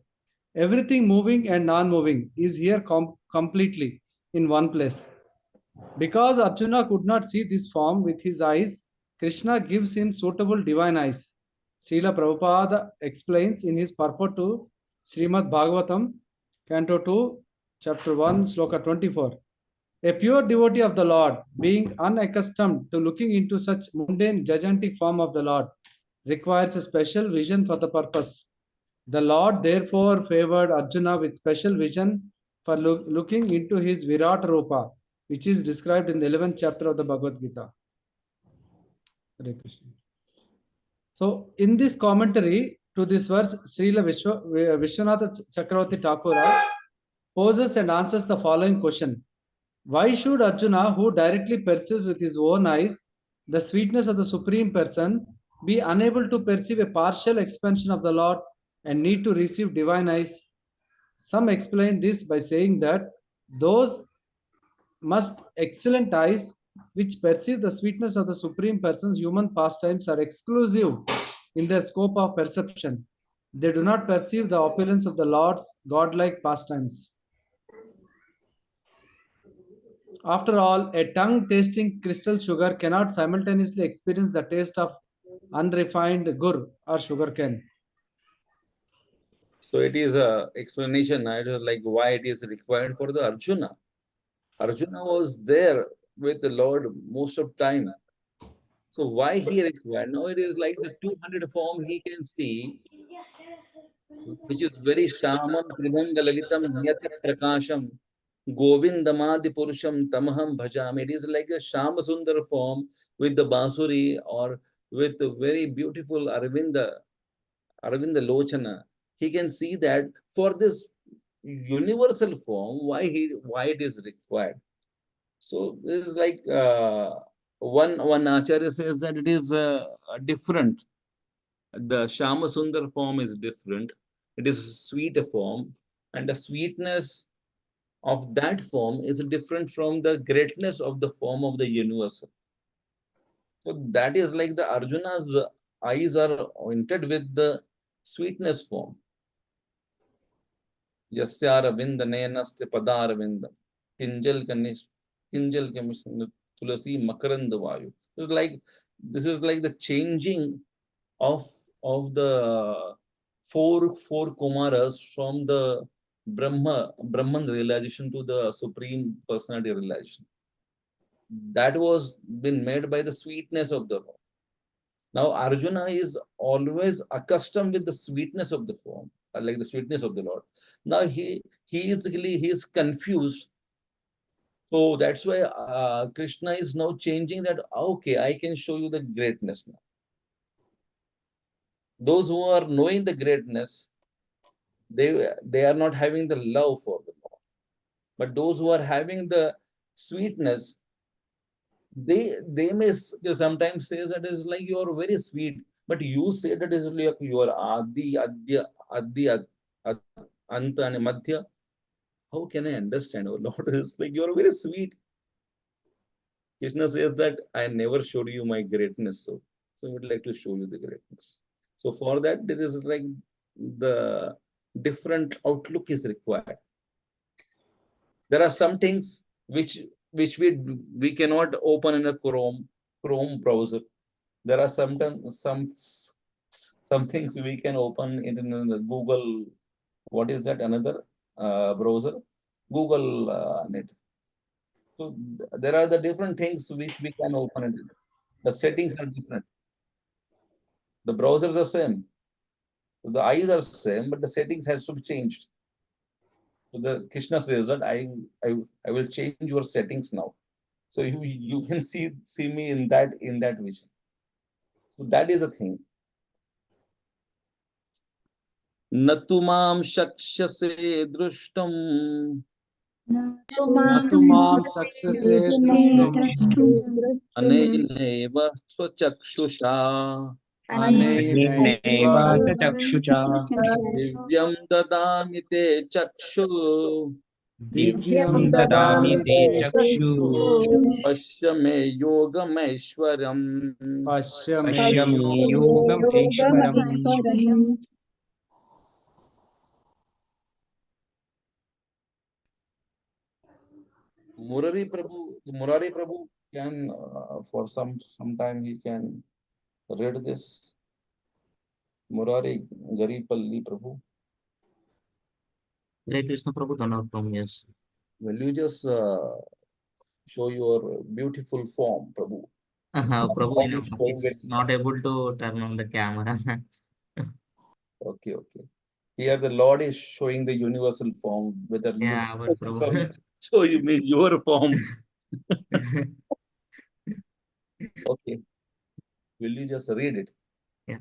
Everything moving and non-moving is here completely in one place. Because Arjuna could not see this form with his eyes, Krishna gives him suitable divine eyes. Srila Prabhupada explains in his purport to Srimad Bhagavatam, Canto 2, Chapter 1, Sloka 24. A pure devotee of the Lord, being unaccustomed to looking into such mundane, gigantic form of the Lord, requires a special vision for the purpose. The Lord therefore favored Arjuna with special vision for looking into his Virat Rupa, which is described in the 11th chapter of the Bhagavadgita. Hare Krishna. So, in this commentary to this verse, Srila Vishwanatha Chakravarti Thakura poses and answers the following question. Why should Arjuna, who directly perceives with his own eyes the sweetness of the Supreme Person, be unable to perceive a partial expansion of the Lord and need to receive divine eyes? Some explain this by saying that those must excellent eyes which perceive the sweetness of the Supreme Person's human pastimes are exclusive in their scope of perception. They do not perceive the opulence of the Lord's godlike pastimes. After all, a tongue tasting crystal sugar cannot simultaneously experience the taste of unrefined gur or sugarcane. So it is a explanation, like why it is required for the Arjuna. Arjuna was there with the Lord most of time. So why he required? Now it is like the 200 form he can see, which is very Shamam Tribhanga Lalitam Niyata Prakasham Govindamadi Purusham Tamaham Bhajam. It is like a Shama Sundar form with the Basuri or with the very beautiful Arvinda Lochana. He can see that for this universal form, why it is required. So this is like one Acharya says that it is different. The Shama Sundar form is different. It is a sweet form, and the sweetness of that form is different from the greatness of the form of the universal. So that is like the Arjuna's eyes are pointed with the sweetness form. Yasyara Vinda Nenaste Padar Vinda. Kinjal Kamish tulasi makaranda vayu. This is like the changing of the four kumaras from the Brahman realization to the Supreme Personality realization. That was been made by the sweetness of the Lord. Now Arjuna is always accustomed with the sweetness of the form, like the sweetness of the Lord. Now he is confused. So that's why Krishna is now changing that. Okay, I can show you the greatness now. Those who are knowing the greatness, they are not having the love for the Lord. But those who are having the sweetness, they may sometimes say that is like you are very sweet, but you say that is like you are adi adya adi anta and madhya. How can I understand? Oh Lord, is like you are very sweet. Krishna says that I never showed you my greatness, so I would like to show you the greatness. So for that, there is like the different outlook is required. There are some things which we cannot open in a Chrome browser. There are sometimes some things we can open in the Google. What is that? Another browser, Google net. So there are the different things which we can open it. The settings are different. The browsers are same. The eyes are same, but the settings has to be changed. So the Krishna says that I will change your settings now. So you can see me in that vision. So that is the thing. Natumam shakshase drushtam Natumam saksase drashtum aneneva swachakshusha Anenaiva anenaiva chakshucha divyam dadami te chakshu divyam dadami te chakshu pasya me yogameshwaram. pashyame pashyami yogam ekshwaram. Murari Prabhu can for some time he can read this. Murari Garipalli Prabhu. Hare Krishna Prabhu, Dhanam, yes. Will you just show your beautiful form, Prabhu? Prabhu, Form is showing it. it's not able to turn on the camera. Okay. Here the Lord is showing the universal form, whether Yeah, but sorry, Prabhu. so you mean your form. Okay. Will you just read it? Yeah.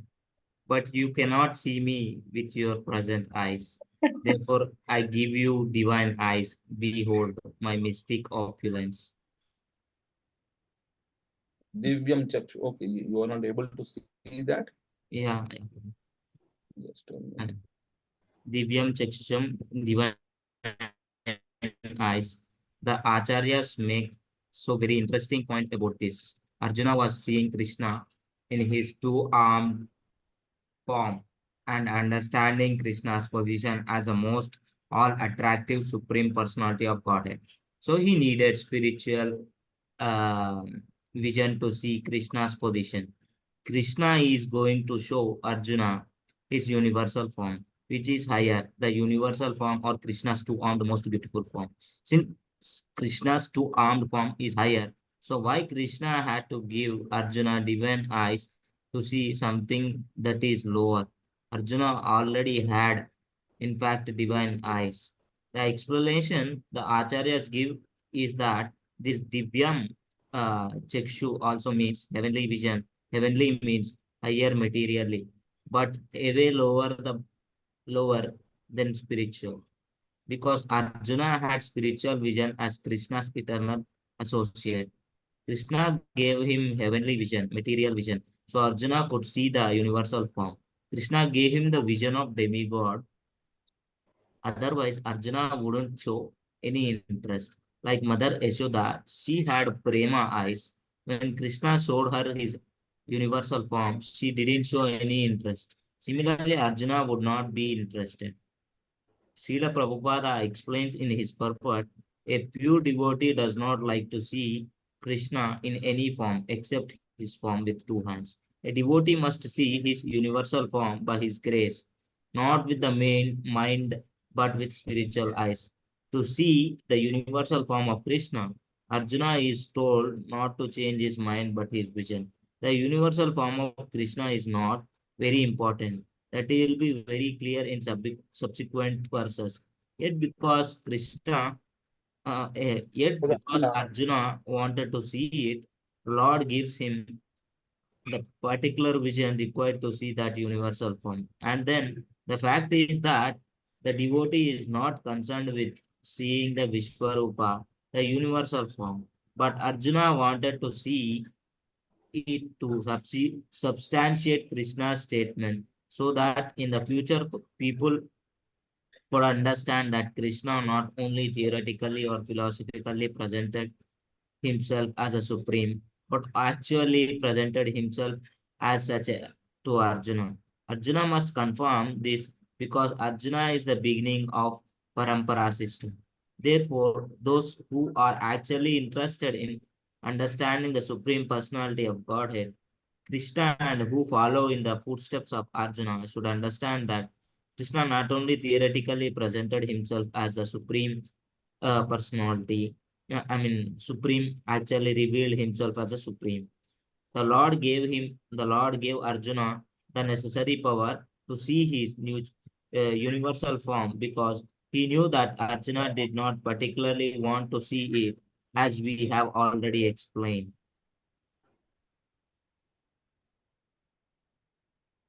But you cannot see me with your present eyes. Therefore, I give you divine eyes. Behold my mystic opulence. Divyam Chakshu. Okay, you are not able to see that? Yeah. Just a minute. Divyam Chaksham, divine eyes. The Acharyas make so very interesting point about this. Arjuna was seeing Krishna in his two-armed form and understanding Krishna's position as a most all attractive supreme personality of Godhead. So he needed spiritual vision to see Krishna's position. Krishna is going to show Arjuna his universal form, which is higher, the universal form or Krishna's two-armed most beautiful form. Since Krishna's two-armed form is higher, so why Krishna had to give Arjuna divine eyes to see something that is lower? Arjuna already had, in fact, divine eyes. The explanation the acharyas give is that this divyam chakshu also means heavenly vision. Heavenly means higher materially, but a way lower than spiritual. Because Arjuna had spiritual vision as Krishna's eternal associate. Krishna gave him heavenly vision, material vision, so Arjuna could see the universal form. Krishna gave him the vision of demigod. Otherwise, Arjuna wouldn't show any interest. Like Mother Yashoda, she had prema eyes. When Krishna showed her his universal form, she didn't show any interest. Similarly, Arjuna would not be interested. Srila Prabhupada explains in his purport, a pure devotee does not like to see Krishna in any form except his form with two hands. A devotee must see his universal form by his grace, not with the main mind but with spiritual eyes. To see the universal form of Krishna, Arjuna is told not to change his mind but his vision. The universal form of Krishna is not very important. That will be very clear in subsequent verses. Yet because Krishna yet because Arjuna wanted to see it, Lord gives him the particular vision required to see that universal form. And then the fact is that the devotee is not concerned with seeing the Vishwarupa, the universal form, but Arjuna wanted to see it to substantiate Krishna's statement so that in the future people could understand that Krishna not only theoretically or philosophically presented himself as a supreme, but actually presented himself as such to Arjuna. Arjuna must confirm this because Arjuna is the beginning of Parampara system. Therefore, those who are actually interested in understanding the Supreme Personality of Godhead, Krishna, and who follow in the footsteps of Arjuna should understand that Krishna not only theoretically presented himself as the Supreme Personality, Supreme actually revealed himself as a Supreme. The Lord gave Arjuna the necessary power to see his new universal form because he knew that Arjuna did not particularly want to see it, as we have already explained.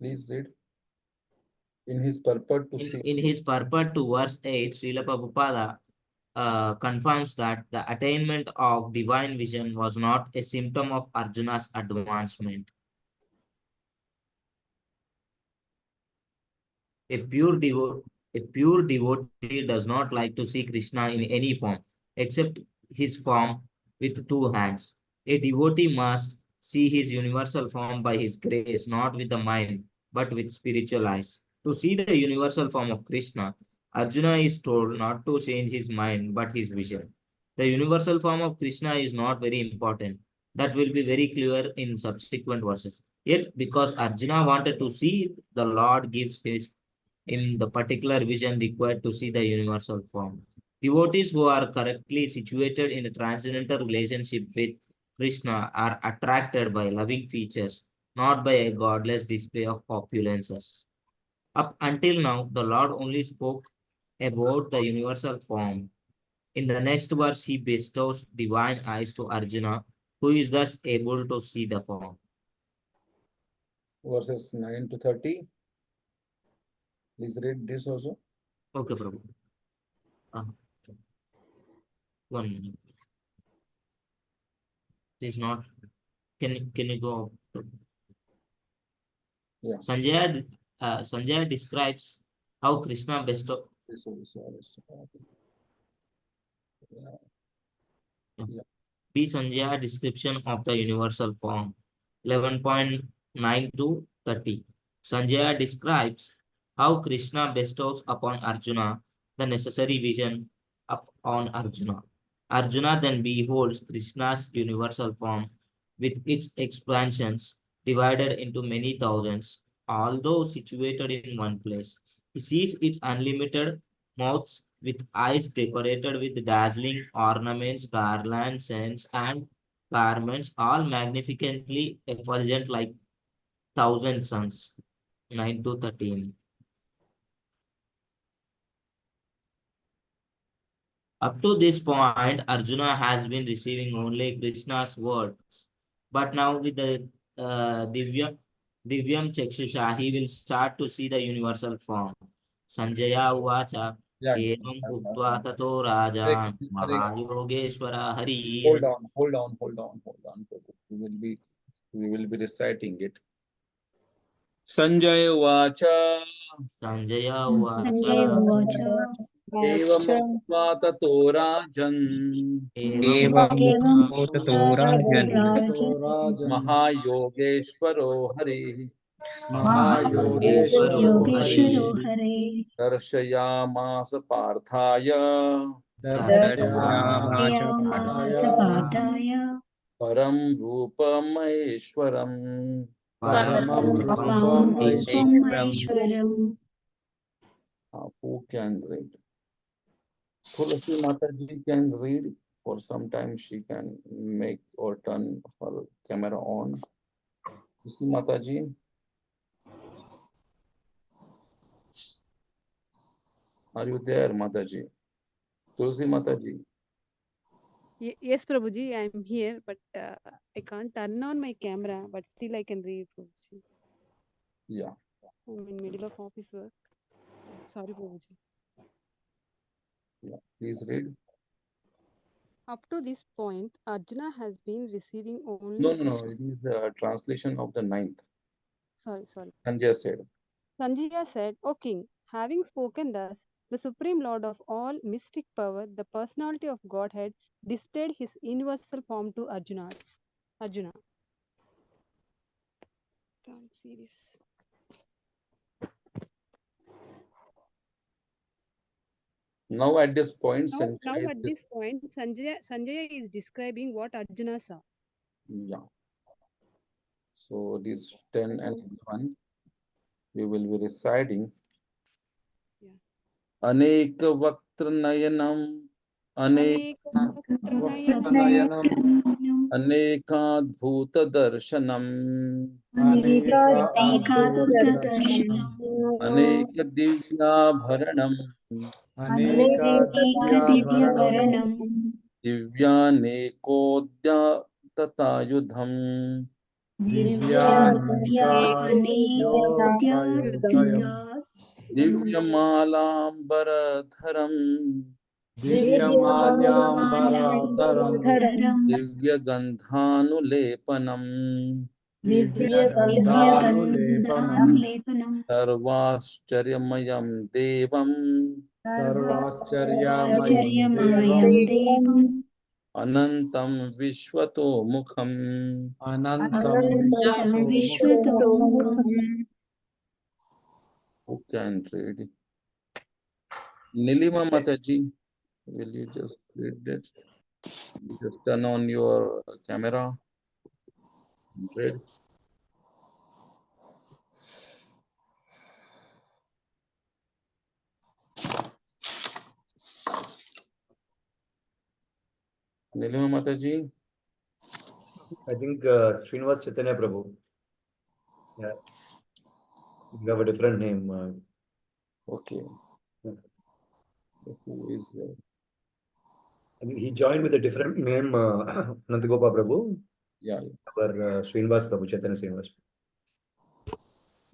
Please read. In his purport to see. In his purport to verse 8, Srila Prabhupada confirms that the attainment of divine vision was not a symptom of Arjuna's advancement. A pure devotee does not like to see Krishna in any form except his form with two hands. A devotee must see his universal form by his grace, not with the mind, but with spiritual eyes. To see the universal form of Krishna, Arjuna is told not to change his mind, but his vision. The universal form of Krishna is not very important. That will be very clear in subsequent verses. Yet, because Arjuna wanted to see, the Lord gives him the particular vision required to see the universal form. Devotees who are correctly situated in a transcendental relationship with Krishna are attracted by loving features, not by a godless display of opulences. Up until now, the Lord only spoke about the universal form. In the next verse, he bestows divine eyes to Arjuna, who is thus able to see the form. Verses 9 to 30. Please read this also. Okay, Prabhu. 1 minute. Please not. Can you go? Yeah. Sanjaya describes how Krishna bestowed. B. Sanjaya description of the universal form. 11.9 to 30. Sanjaya describes how Krishna bestows upon Arjuna the necessary vision upon Arjuna. Arjuna then beholds Krishna's universal form with its expansions divided into many thousands, although situated in one place. He sees its unlimited mouths with eyes decorated with dazzling ornaments, garlands, scents, and garments, all magnificently effulgent like thousand suns. 9 to 13. Up to this point, Arjuna has been receiving only Krishna's words. But now with the Divyam Chakshusha, he will start to see the universal form. Sanjaya Uvacha, Evam Uktva Tato Raja, Mahayogeshwara Hari. Hold on. We will be reciting it. Sanjay Uvacha. Sanjaya Sanjay Uvacha. Uvacha. Evam Uktva Tato Rajan. Evam Tato Rajan. Mahayogeshwaro Hari. Yogeshwaro Hare. Darshayamasa Parthaya. Dharmayamasa Partaya. Param Rupameshwaram. Paramam Rupam Rupam Rupam Aishwaram. Aishwaram. Who can read? Tulasi Mataji can read. For some time she can make or turn her camera on. Tulasi Mataji. Are you there, Mataji? Tulasi Mataji. Yes, Prabhuji, I am here, but I can't turn on my camera, but still I can read, Prabhuji. Yeah. I'm in middle of office work. Sorry, Prabhuji. Yeah. Please read. Up to this point, Arjuna has been receiving only No. Krishna. It is a translation of the 9th. Sorry. Sanjay said. Sanjaya said, O king, having spoken thus, the Supreme Lord of all mystic power, the personality of Godhead, displayed his universal form to Arjuna. Can't see this. Now at this point, Now Sanjay at this point, Sanjaya is describing what Arjuna saw. Yeah. So these 10 and 11, we will be reciting. Yeah. Anek Vaktra Nayanam, Anekadbhuta Darshanam, Ekadbhuta-darshanam. Aneka Divyabharanam, Aneka Ekadivya-varanam. Divyanekodya Tatayudham, Divyanika Divya-anekadya-yuta. Divyamalambaradharam, Divyamalyambaradharam. Dharam. Divyagandhanulepanam, Divyagandhanulepanam. Divyagandhanulepanam. Sarvascharyamayam Devam, Sarvascharyamayam Ascharyamayam Devam. Devam. Anantam Vishwato Mukham. Anantam Anantam Vishwatomukam. Vishwatomukam. Who can read? Nilima Mataji, will you just read it? Just turn on your camera and read. Nilima Mataji. I think Srinivas Chaitanya Prabhu. Yeah. You have a different name. Okay. Yeah. Who is there? I mean, he joined with a different name, Ananta Gopa Prabhu. Yeah. Our Srinivas Prabhu, Chaitanya Srinivas.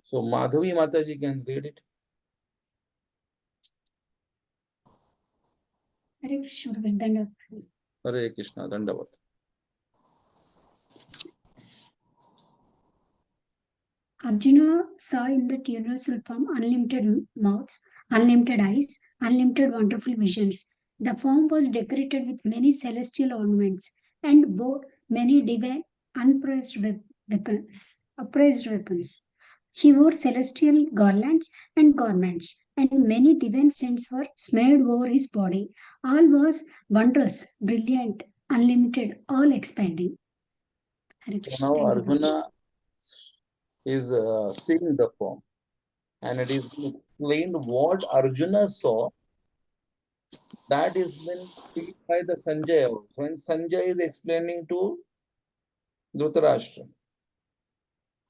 So Madhavi Mataji can read it. Hare Krishna, Dandavat. Hare Krishna, Dandavat. Arjuna saw in that universal form unlimited mouths, unlimited eyes, unlimited wonderful visions. The form was decorated with many celestial ornaments and bore many divine upraised weapons. He wore celestial garlands and garments, and many divine scents were smeared over his body. All was wondrous, brilliant, unlimited, all expanding. Hare So Krishna. now Thank you, Prabhuji. Arjuna is seeing the form, and it is explained what Arjuna saw. That is been seen by the Sanjaya. When Sanjaya is explaining to Dhritarashtra.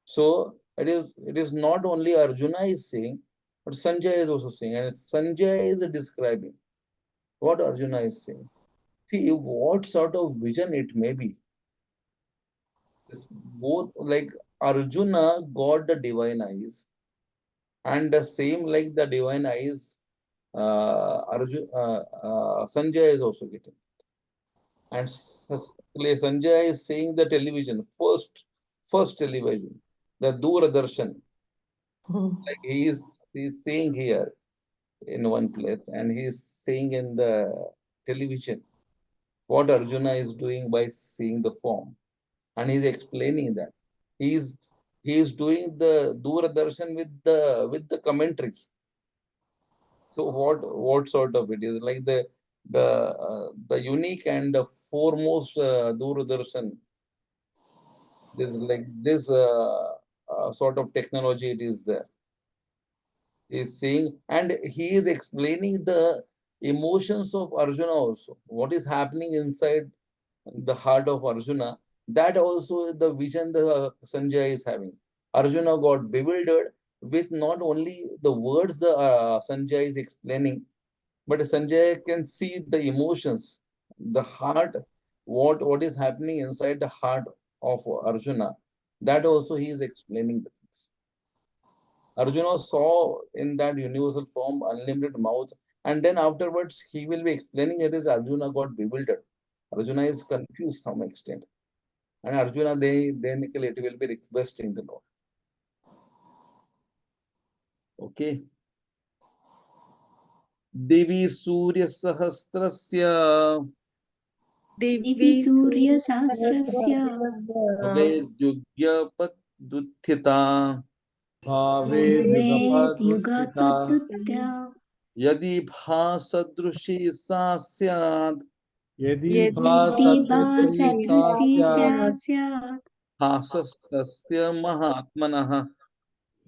So it is not only Arjuna is saying, but Sanjaya is also saying, and Sanjaya is describing what Arjuna is saying. See what sort of vision it may be. It's both like Arjuna got the divine eyes, and the same like the divine eyes, Sanjaya is also getting. And Sanjaya is saying the television, first television, the Doordarshan. Like he's saying here in one place, and he's saying in the television what Arjuna is doing by seeing the form, and he's explaining that he's doing the Doordarshan with the commentary. So what sort of it is like the unique and the foremost Doordarshan this sort of technology it is there. Is saying, and he is explaining the emotions of Arjuna also. What is happening inside the heart of Arjuna? That also the vision the Sanjay is having. Arjuna got bewildered with not only the words the Sanjay is explaining, but Sanjay can see the emotions, the heart, what is happening inside the heart of Arjuna. That also he is explaining the things. Arjuna saw in that universal form unlimited mouths, and then afterwards he will be explaining it as Arjuna got bewildered. Arjuna is confused some extent. And Arjuna then it will be requesting the Lord. Okay. Devi Surya Sahasrasya Devi Surya Sahasrasya Vedyugya Paduthita Bhavet Yugat Padutya Yadi Bhasadrushi Sa Syad Yadi Yadi Bhasadrushi Bhasadrushi Sasya Syat Bhasastasya Mahatmanaha.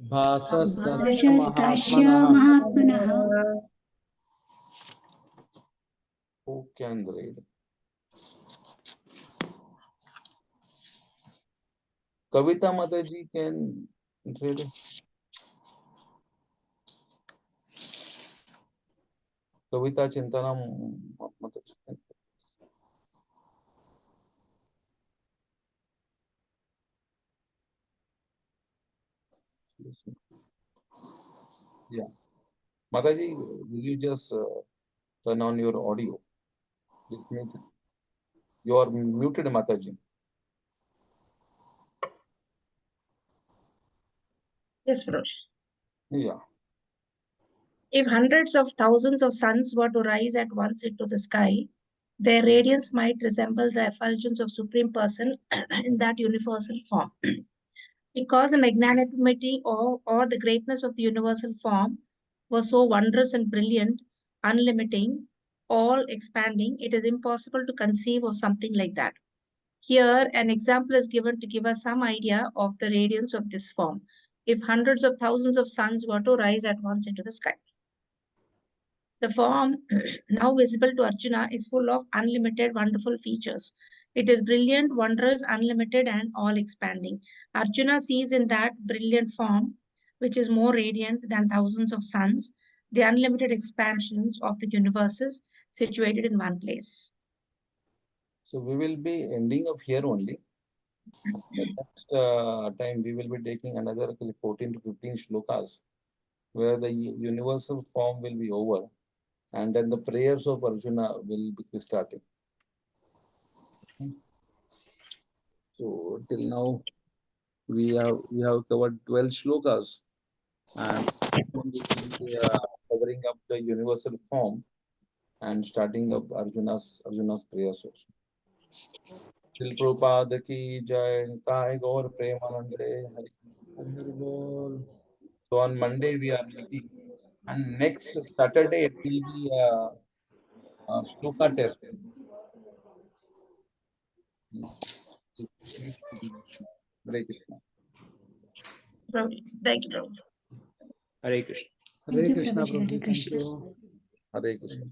Bhasastasya Bhashastasya Mahatmanaha. Mahatmanaha. Who can read? Kavita Mataji can read. Kavita Chintanam Mataji. Yeah. Mataji, will you just turn on your audio? You are muted, Mataji. Yes, Prabhu. Yeah. If hundreds of thousands of suns were to rise at once into the sky, their radiance might resemble the effulgence of Supreme Person in that universal form. Because the magnanimity or the greatness of the universal form was so wondrous and brilliant, unlimiting, all expanding, it is impossible to conceive of something like that. Here, an example is given to give us some idea of the radiance of this form. If hundreds of thousands of suns were to rise at once into the sky, the form now visible to Arjuna is full of unlimited wonderful features. It is brilliant, wondrous, unlimited, and all expanding. Arjuna sees in that brilliant form, which is more radiant than thousands of suns, the unlimited expansions of the universes situated in one place. So we will be ending up here only. The next time we will be taking another 14 to 15 shlokas where the universal form will be over, and then the prayers of Arjuna will be starting. So till now we have covered 12 shlokas, and we will be covering up the universal form and starting up Arjuna's prayers also. Shri Prabhupada ki jai, Nitai Gaur Premanande Hari. So on Monday we are meeting, and next Saturday it will be a shloka test. Yes. Hare Krishna. Thank you, Prabhu. Hare Krishna. Thank you, Krishna, Prabhuji. Hare Prabhuji. Thank Krishna. you. Hare Krishna.